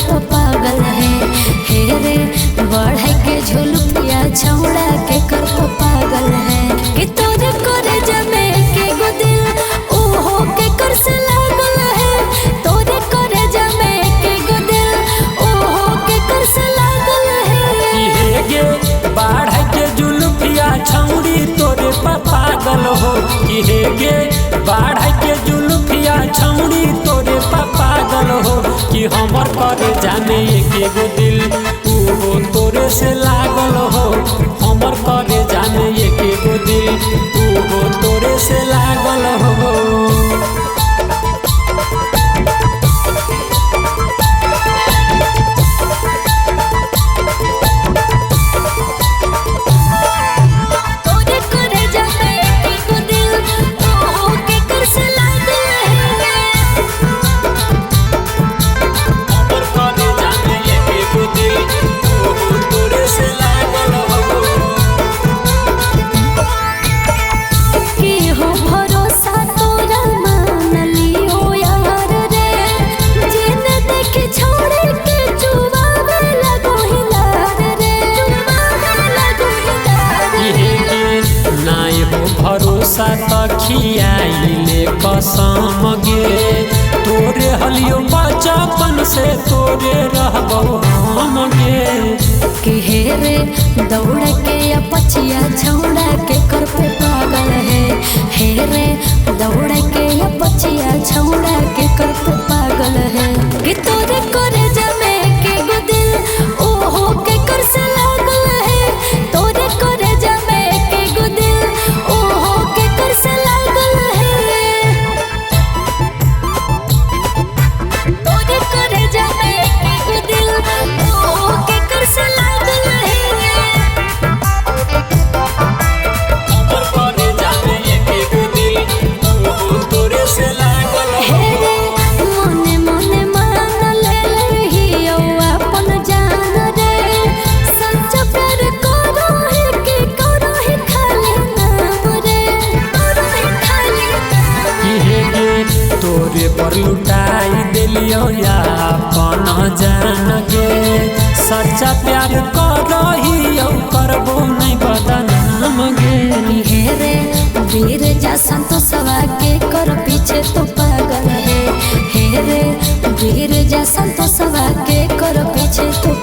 तो पागल है। हे रे बढ़ाई के झुलुपिया छौड़ा के कर तो पागल है। कि तोरे करे जमे के गो दिल ओहो के कर से लागल है। तोरे करे जमे के गो दिल ओहो के कर से लागल है। हे गे बढ़ाई के झुलुपिया छौड़ी तोरे पागल हो। कि हे गे बढ़ाई के झुलुपिया छौड़ी तोरे पागल हो। कि हमर करे जाने के गो दिल वो तोरे से लागल हो। हमर करे जाने के गो दिल वो तोरे से लागल हो। भरोसा तखियाइले कसम गे तोरे हलियो बचपन से तोरे रहबो हम गे। कि हे रे दौड़ के पछिया छौड़ा के कर पे पागल है। हे रे दौड़ के पछिया छौड़ा के कर पे पागल है। कि तोरे करे जमे के गो दिल ओहो के कर से लागल है। तोरे करे जमे के गो दिल ओहो के कर से लागल है। तोरे करे जमे के गो दिल ओहो के कर से लागल है। तोरे पर लुटाई दिलियो अपन जान गे। सच्चा प्यार करहियो करबो नहीं बदनाम गे। हे रे वीर जा संतोषवा के कर पीछे तो पागल है। हे रे वीर जा संतोषवा के कर पीछे तो